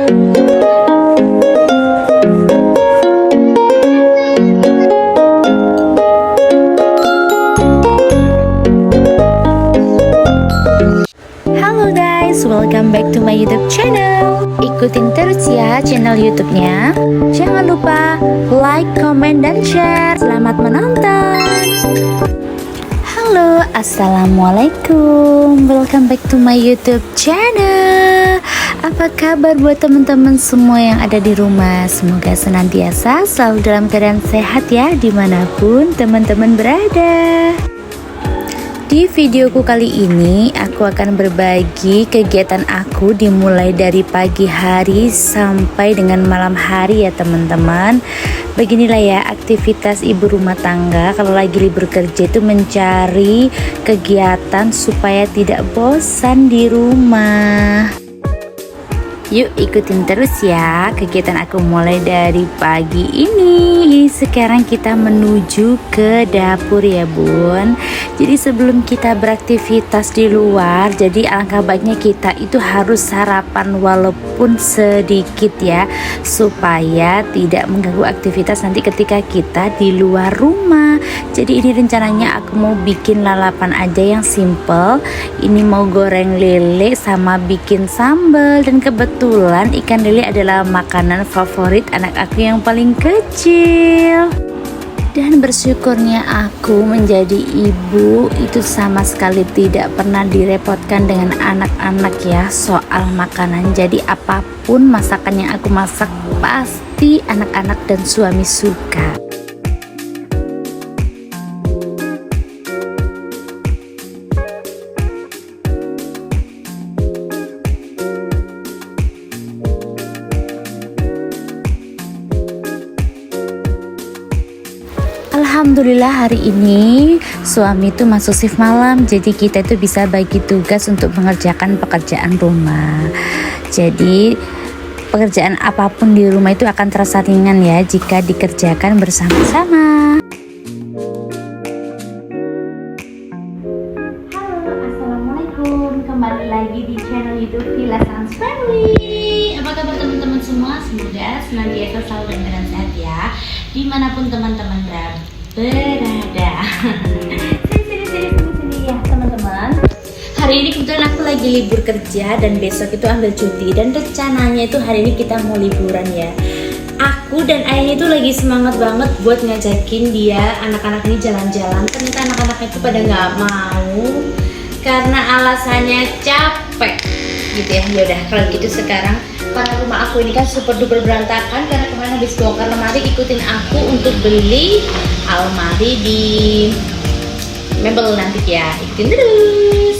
Halo guys, welcome back to my YouTube channel. Ikutin terus ya channel YouTube-nya. Jangan lupa like, comment, dan share. Selamat menonton. Halo, assalamualaikum. Welcome back to my YouTube channel. Apa kabar buat teman-teman semua yang ada di rumah? Semoga senantiasa selalu dalam keadaan sehat ya, dimanapun teman-teman berada. Di videoku kali ini aku akan berbagi kegiatan aku dimulai dari pagi hari sampai dengan malam hari ya teman-teman. Beginilah ya aktivitas ibu rumah tangga kalau lagi libur kerja itu, mencari kegiatan supaya tidak bosan di rumah. Yuk ikutin terus ya kegiatan aku mulai dari pagi ini. Sekarang kita menuju ke dapur ya bun. Jadi sebelum kita beraktivitas di luar, jadi alangkah baiknya kita itu harus sarapan walaupun sedikit ya, supaya tidak mengganggu aktivitas nanti ketika kita di luar rumah. Jadi ini rencananya aku mau bikin lalapan aja yang simple. Ini mau goreng lele sama bikin sambal, dan kebetulan ikan lele adalah makanan favorit anak aku yang paling kecil. Dan bersyukurnya aku menjadi ibu itu sama sekali tidak pernah direpotkan dengan anak-anak ya soal makanan. Jadi apapun masakan yang aku masak pasti anak-anak dan suami suka. Alhamdulillah hari ini suami itu masuk shift malam, jadi kita itu bisa bagi tugas untuk mengerjakan pekerjaan rumah. Jadi pekerjaan apapun di rumah itu akan terasa ringan ya jika dikerjakan bersama-sama. Halo, assalamualaikum, kembali lagi di channel YouTube Villa Sans Family. Apa kabar teman-teman semua? Semoga senantiasa selalu dalam keadaan sehat ya, dimanapun teman-teman berada. Sini ya teman-teman. Hari ini kebetulan aku lagi libur kerja dan besok itu ambil cuti, dan rencananya itu hari ini kita mau liburan ya. Aku dan ayahnya itu lagi semangat banget buat ngajakin dia anak-anak ini jalan-jalan. Ternyata anak-anaknya itu pada nggak mau karena alasannya capek gitu ya. Yaudah kalau gitu sekarang, karena rumah aku ini kan super duper berantakan karena kemarin habis bongkar lemari, ikutin aku untuk beli almari di mebel nanti ya, ikutin terus.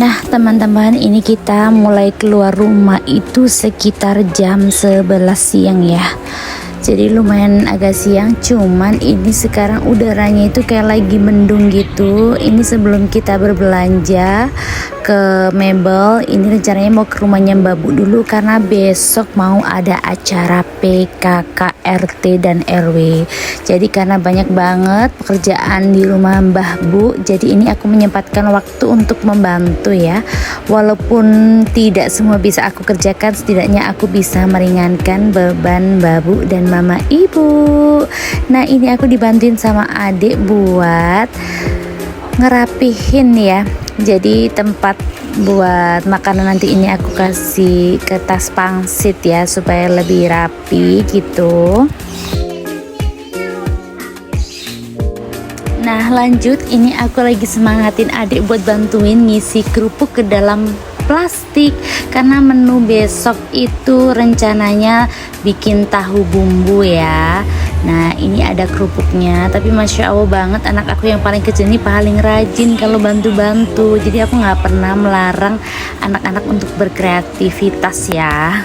Nah teman-teman, ini kita mulai keluar rumah itu sekitar jam 11 siang ya. Jadi lumayan agak siang, cuman ini sekarang udaranya itu kayak lagi mendung gitu. Ini sebelum kita berbelanja ke mebel, ini rencananya mau ke rumahnya Mbak Bu dulu karena besok mau ada acara PKK RT dan RW. Jadi karena banyak banget pekerjaan di rumah Mbah Bu, jadi ini aku menyempatkan waktu untuk membantu ya. Walaupun tidak semua bisa aku kerjakan, setidaknya aku bisa meringankan beban Mbah Bu dan Mama Ibu. Nah ini aku dibantuin sama adik buat ngerapihin ya. Jadi tempat buat makanan nanti ini aku kasih ke tas pangsit ya supaya lebih rapi gitu. Nah lanjut, ini aku lagi semangatin adik buat bantuin ngisi kerupuk ke dalam plastik karena menu besok itu rencananya bikin tahu bumbu ya. Nah ini ada kerupuknya, tapi masya Allah banget anak aku yang paling kecil ini paling rajin kalau bantu-bantu. Jadi aku nggak pernah melarang anak-anak untuk berkreativitas ya.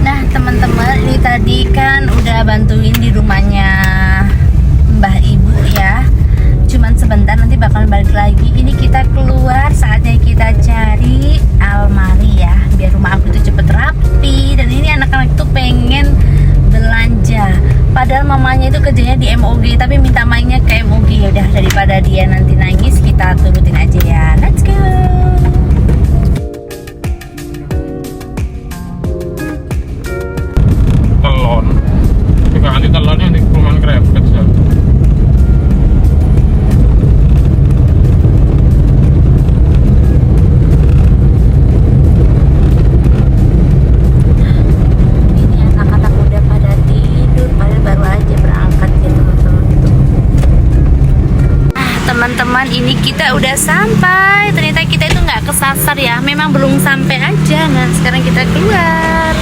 Nah teman-teman, ini tadi kan udah bantuin di rumahnya Mbah Ibu ya, cuman sebentar nanti bakal balik lagi. Ini kita keluar, saatnya kita cari almari ya, biar rumah aku itu cepet rapi. Dan ini anak-anak tuh pengen belanja mamanya itu kerjanya di MOG tapi minta mainnya ke MOG. Ya udah, daripada dia nanti nangis, kita turutin aja ya. Let's go. Telon. Juga anti telonnya di perumahan Krepet ya. Teman-teman, ini kita udah sampai. Ternyata kita itu nggak kesasar ya, memang belum sampai aja. Nah, sekarang kita keluar.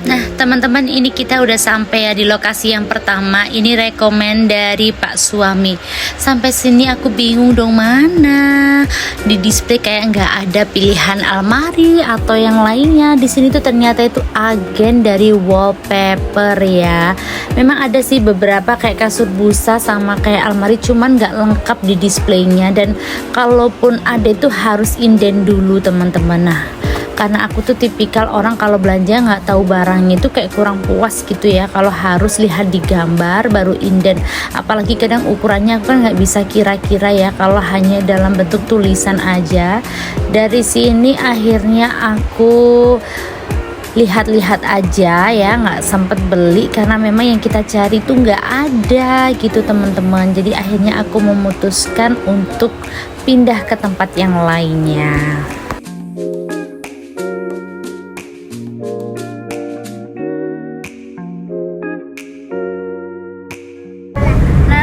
Nah, teman-teman, ini kita udah sampai ya di lokasi yang pertama. Ini rekomen dari Pak Suami. Sampai sini aku bingung dong, mana di display kayak nggak ada pilihan almari atau yang lainnya. Di sini tuh ternyata itu agen dari wallpaper ya. Memang ada sih beberapa kayak kasur busa sama kayak almari, cuman nggak lengkap di displaynya. Dan kalaupun ada itu harus inden dulu teman-teman. Nah, karena aku tuh tipikal orang kalau belanja nggak tahu barangnya itu kayak kurang puas gitu ya, kalau harus lihat di gambar baru inden. Apalagi kadang ukurannya aku kan nggak bisa kira-kira ya kalau hanya dalam bentuk tulisan aja. Dari sini akhirnya aku lihat-lihat aja ya, nggak sempet beli karena memang yang kita cari tuh nggak ada gitu teman-teman. Jadi akhirnya aku memutuskan untuk pindah ke tempat yang lainnya.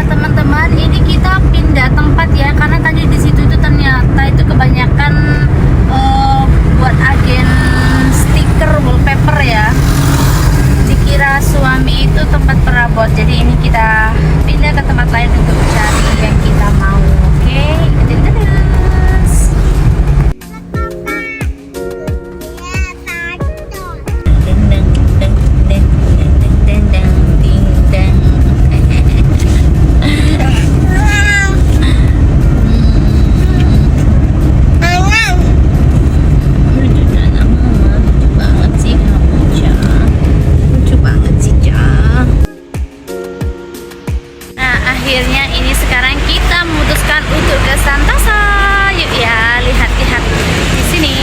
Teman-teman, ini kita pindah tempat ya, karena tadi di situ itu ternyata itu kebanyakan buat agen stiker wallpaper ya. Dikira Suami itu tempat perabot, jadi ini kita pindah ke tempat lain untuk cari yang kita mau. Oke, ikutin terus. Akhirnya ini sekarang kita memutuskan untuk ke Santosa. Yuk ya, lihat-lihat di sini.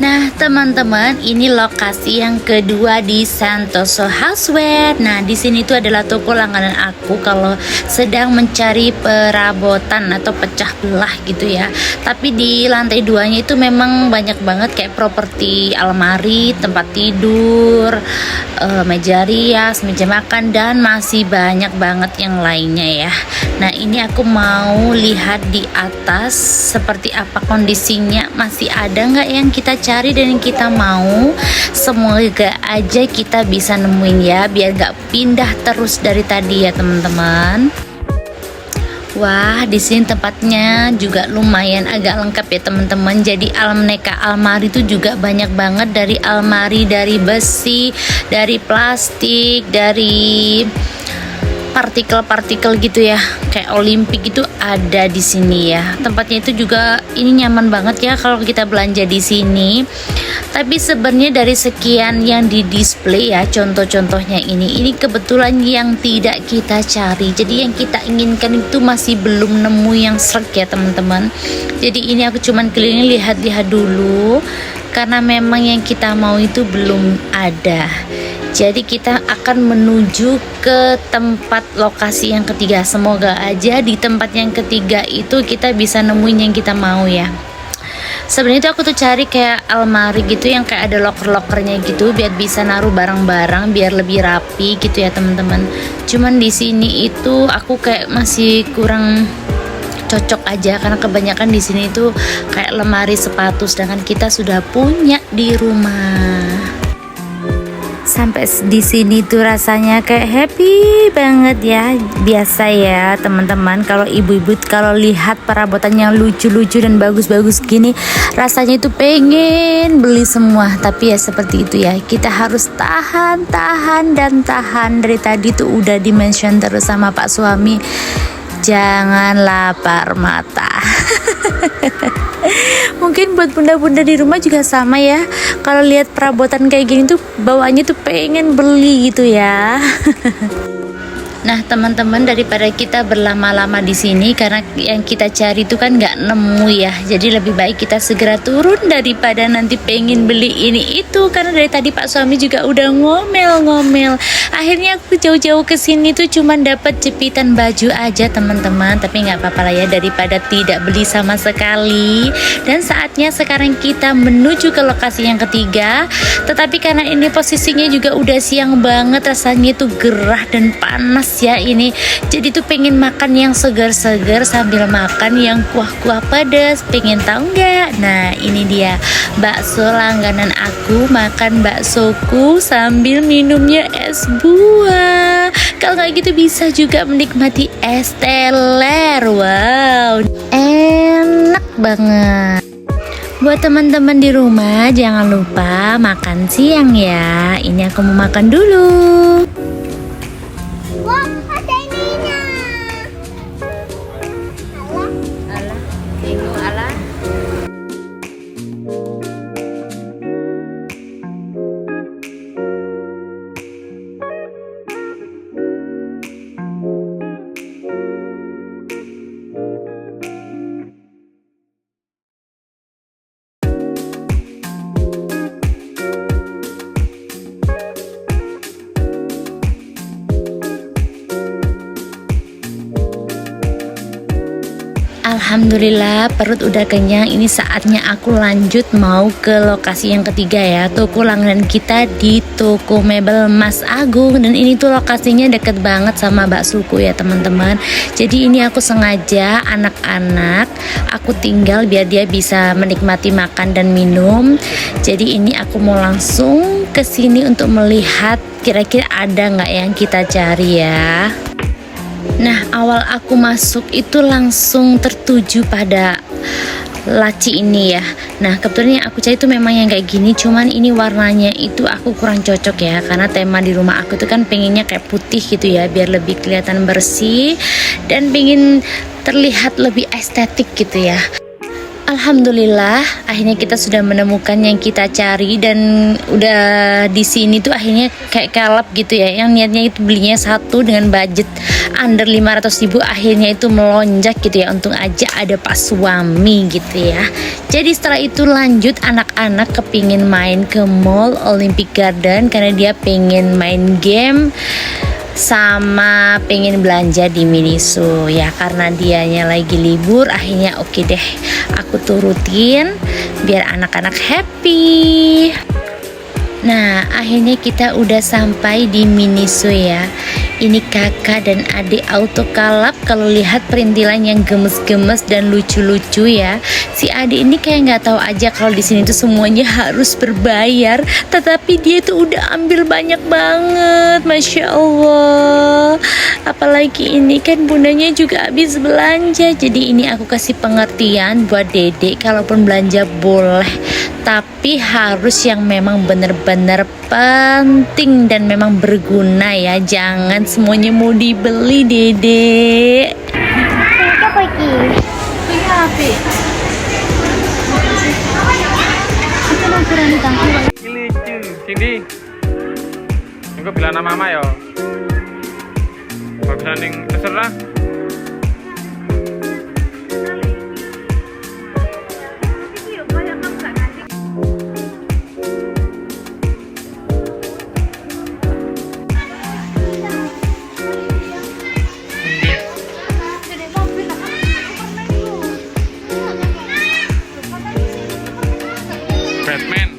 Nah teman-teman, ini lokasi yang kedua di Santoso Houseware. Nah di sini tuh adalah toko langganan aku kalau sedang mencari perabotan atau pecah belah gitu ya. Tapi di lantai 2-nya itu memang banyak banget kayak properti almari, tempat tidur, meja rias, meja makan, dan masih banyak banget yang lainnya ya. Nah ini aku mau lihat di atas seperti apa kondisinya, masih ada nggak yang kita cari dan yang kita mau. Semoga aja kita bisa nemuin ya, biar nggak pindah terus dari tadi ya teman-teman. Wah, di sini tempatnya juga lumayan agak lengkap ya teman-teman. Jadi aneka almari itu juga banyak banget, dari almari dari besi, dari plastik, dari partikel-partikel gitu ya, kayak Olimpik itu ada di sini ya. Tempatnya itu juga ini nyaman banget ya kalau kita belanja di sini. Tapi sebenarnya dari sekian yang di display ya, contoh-contohnya ini kebetulan yang tidak kita cari. Jadi yang kita inginkan itu masih belum nemu yang srek ya teman-teman. Jadi ini aku cuman keliling lihat-lihat dulu karena memang yang kita mau itu belum ada. Jadi kita akan menuju ke tempat lokasi yang ketiga. Semoga aja di tempat yang ketiga itu kita bisa nemuin yang kita mau ya. Sebenarnya itu aku tuh cari kayak almari gitu yang kayak ada loker-lokernya gitu, biar bisa naruh barang-barang biar lebih rapi gitu ya teman-teman. Cuman di sini itu aku kayak masih kurang cocok aja karena kebanyakan di sini itu kayak lemari sepatu, sedangkan kita sudah punya di rumah. Sampai di sini tuh rasanya kayak happy banget ya. Biasa ya teman-teman, kalau ibu-ibu kalau lihat perabotan yang lucu-lucu dan bagus-bagus gini, rasanya itu pengen beli semua. Tapi ya seperti itu ya, kita harus tahan dan tahan. Dari tadi tuh udah di-mention terus sama Pak Suami, jangan lapar mata. Mungkin buat bunda-bunda di rumah juga sama ya. Kalau lihat perabotan kayak gini tuh bawaannya tuh pengen beli gitu ya. Nah teman-teman, daripada kita berlama-lama di sini karena yang kita cari itu kan nggak nemu ya, jadi lebih baik kita segera turun daripada nanti pengen beli ini itu. Karena dari tadi Pak suami juga udah ngomel-ngomel. Akhirnya aku jauh-jauh ke sini tuh cuman dapat jepitan baju aja teman-teman, tapi nggak apa-apa lah ya daripada tidak beli sama sekali. Dan saatnya sekarang kita menuju ke lokasi yang ketiga. Tetapi karena ini posisinya juga udah siang banget, rasanya tuh gerah dan panas ya ini, jadi tuh pengen makan yang segar-segar sambil makan yang kuah-kuah pedas. Pengen tahu nggak? Nah ini dia bakso langganan aku, makan baksoku sambil minumnya es buah. Kalau nggak gitu bisa juga menikmati es teler. Wow, enak banget. Buat teman-teman di rumah jangan lupa makan siang ya. Ini aku mau makan dulu. Wah, ada ininya. Alah. Alhamdulillah perut udah kenyang. Ini saatnya aku lanjut mau ke lokasi yang ketiga ya. Toko langganan kita di toko mebel Mas Agung. Dan ini tuh lokasinya deket banget sama baksoku ya teman-teman. Jadi ini aku sengaja anak-anak aku tinggal biar dia bisa menikmati makan dan minum. Jadi ini aku mau langsung ke sini untuk melihat kira-kira ada nggak yang kita cari ya. Nah awal aku masuk itu langsung tertuju pada laci ini ya. Nah kebetulan yang aku cari itu memang yang kayak gini, cuman ini warnanya itu aku kurang cocok ya, karena tema di rumah aku itu kan pengennya kayak putih gitu ya, biar lebih kelihatan bersih dan pengen terlihat lebih estetik gitu ya. Alhamdulillah akhirnya kita sudah menemukan yang kita cari dan udah di sini tuh akhirnya kayak kalap gitu ya. Yang niatnya itu belinya satu dengan budget under 500.000, akhirnya itu melonjak gitu ya. Untung aja ada Pak suami gitu ya. Jadi setelah itu lanjut anak-anak kepingin main ke mall Olympic Garden karena dia pengen main game sama pengen belanja di Miniso ya, karena dianya lagi libur. Akhirnya oke deh aku turutin biar anak-anak happy. Nah akhirnya kita udah sampai di Miniso ya. Ini kakak dan adik auto kalap. Kalau lihat perintilan yang gemes-gemes dan lucu-lucu ya. Si adik ini kayak nggak tahu aja kalau di sini tuh semuanya harus berbayar. Tetapi dia tuh udah ambil banyak banget, masya Allah. Apalagi ini kan bundanya juga habis belanja. Jadi ini aku kasih pengertian buat dedek, kalaupun belanja boleh, tapi harus yang memang bener-bener penting dan memang berguna ya. Jangan semuanya mau dibeli dedek. Apa ini? Ini HP. Itu mau ukuran tangki. Ini lucu. Sini. Engko bilana mama ya. Bagusan ning terserah. Batman.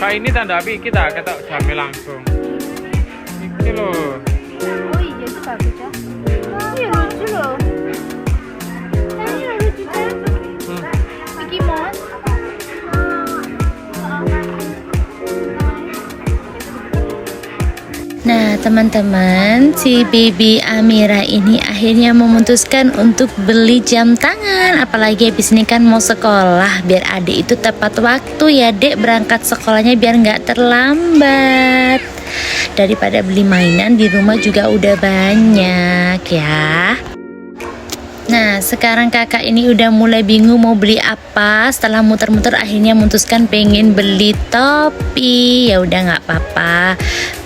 Kak ini tanda api kita jamnya langsung. Ini loh. Oh iya itu bagus ya. Iya lucu loh. Ini lucu kan? Mickey Mouse. Nah teman-teman, si baby Amira ini akhirnya memutuskan untuk beli jam tangan. Apalagi habis ini kan mau sekolah, biar adik itu tepat waktu ya dek berangkat sekolahnya, biar nggak terlambat. Daripada beli mainan di rumah juga udah banyak ya. Nah sekarang kakak ini udah mulai bingung mau beli apa. Setelah muter-muter akhirnya memutuskan pengen beli topi. Ya udah nggak apa-apa,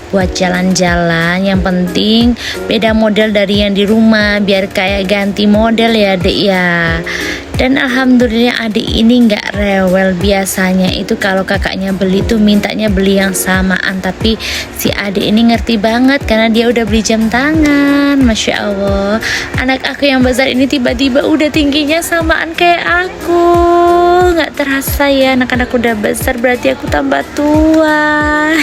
buat jalan-jalan, yang penting beda model dari yang di rumah, biar kayak ganti model ya dek ya. Dan alhamdulillah adik ini nggak rewel. Biasanya itu kalau kakaknya beli tuh mintanya beli yang samaan, tapi si adik ini ngerti banget karena dia udah beli jam tangan. Masya Allah, anak aku yang besar ini tiba-tiba udah tingginya samaan kayak aku. Nggak terasa ya, anak-anak udah besar berarti aku tambah tua.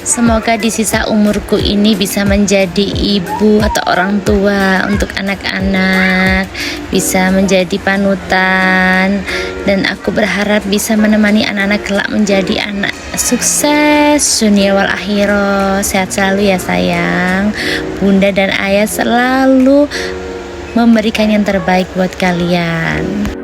Semoga di sisa umurku ini bisa menjadi ibu atau orang tua untuk anak-anak, bisa menjadi panutan, dan aku berharap bisa menemani anak-anak kelak menjadi anak sukses dunia wal akhirah. Sehat selalu ya sayang. Bunda dan ayah selalu memberikan yang terbaik buat kalian.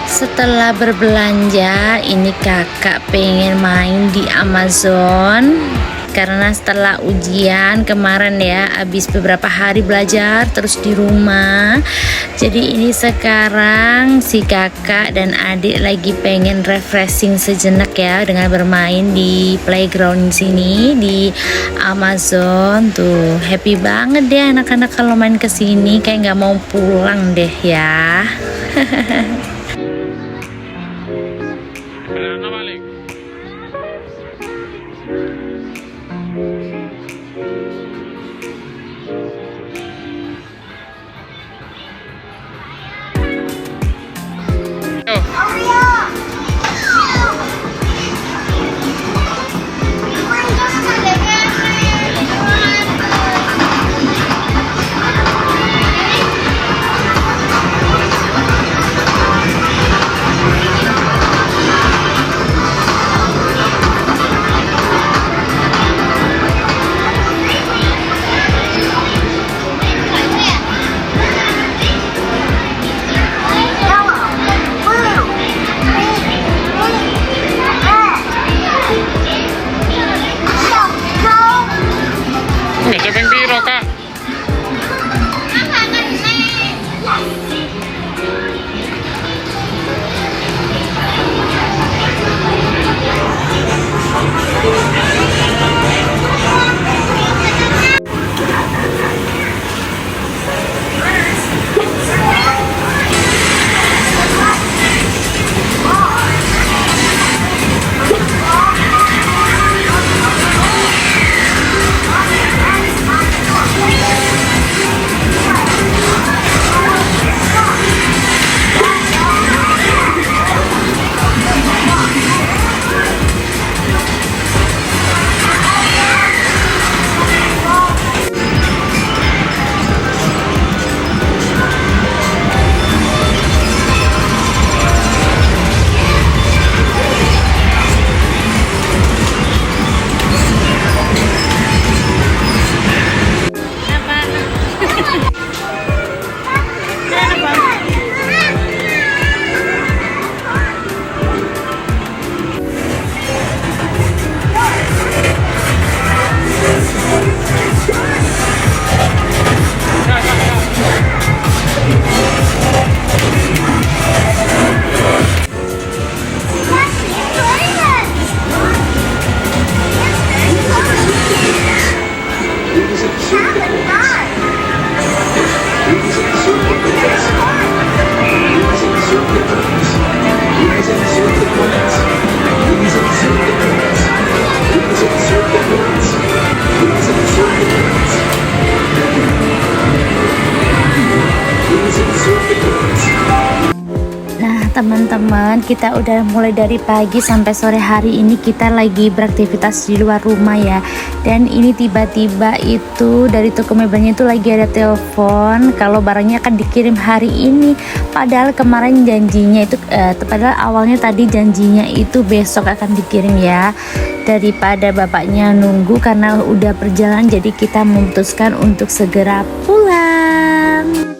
Setelah berbelanja, ini kakak pengen main di Amazon. Karena setelah ujian kemarin ya, habis beberapa hari belajar terus di rumah. Jadi ini sekarang si kakak dan adik lagi pengen refreshing sejenak ya, dengan bermain di playground sini di Amazon. Tuh happy banget deh anak-anak kalau main kesini, kayak nggak mau pulang deh ya. Banana balik. kita udah mulai dari pagi sampai sore hari ini kita lagi beraktivitas di luar rumah ya. Dan ini tiba-tiba itu dari toko mebelnya itu lagi ada telepon kalau barangnya akan dikirim hari ini. Padahal kemarin janjinya itu padahal awalnya tadi janjinya itu besok akan dikirim ya. Daripada bapaknya nunggu karena udah perjalanan, jadi kita memutuskan untuk segera pulang.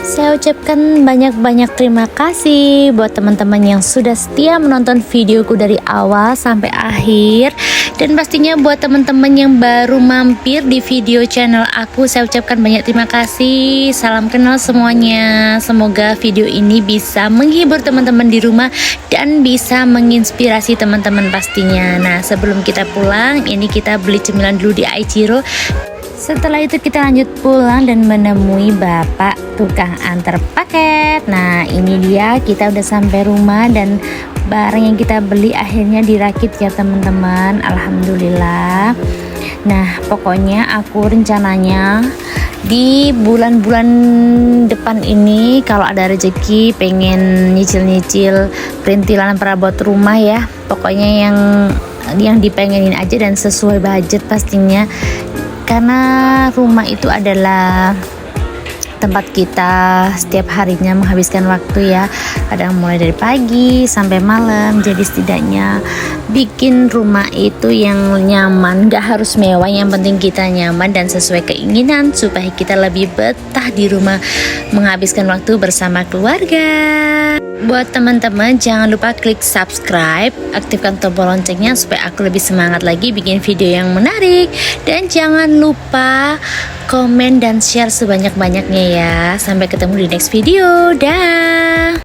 Saya ucapkan banyak-banyak terima kasih buat teman-teman yang sudah setia menonton videoku dari awal sampai akhir. Dan pastinya buat teman-teman yang baru mampir di video channel aku, saya ucapkan banyak terima kasih. Salam kenal semuanya. Semoga video ini bisa menghibur teman-teman di rumah dan bisa menginspirasi teman-teman pastinya. Nah, sebelum kita pulang, ini kita beli cemilan dulu di Aichiro. Setelah itu kita lanjut pulang dan menemui bapak tukang antar paket. Nah, ini dia, kita udah sampai rumah dan barang yang kita beli akhirnya dirakit ya teman-teman. Alhamdulillah. Nah, pokoknya aku rencananya di bulan-bulan depan ini kalau ada rezeki pengen nyicil-nyicil perintilan perabot rumah ya. Pokoknya yang dipengenin aja dan sesuai budget pastinya. Karena rumah itu adalah tempat kita setiap harinya menghabiskan waktu ya, kadang mulai dari pagi sampai malam. Jadi setidaknya bikin rumah itu yang nyaman, gak harus mewah, yang penting kita nyaman dan sesuai keinginan supaya kita lebih betah di rumah menghabiskan waktu bersama keluarga. Buat teman-teman jangan lupa klik subscribe, aktifkan tombol loncengnya supaya aku lebih semangat lagi bikin video yang menarik. Dan jangan lupa komen dan share sebanyak-banyaknya ya. Sampai ketemu di next video. Dah.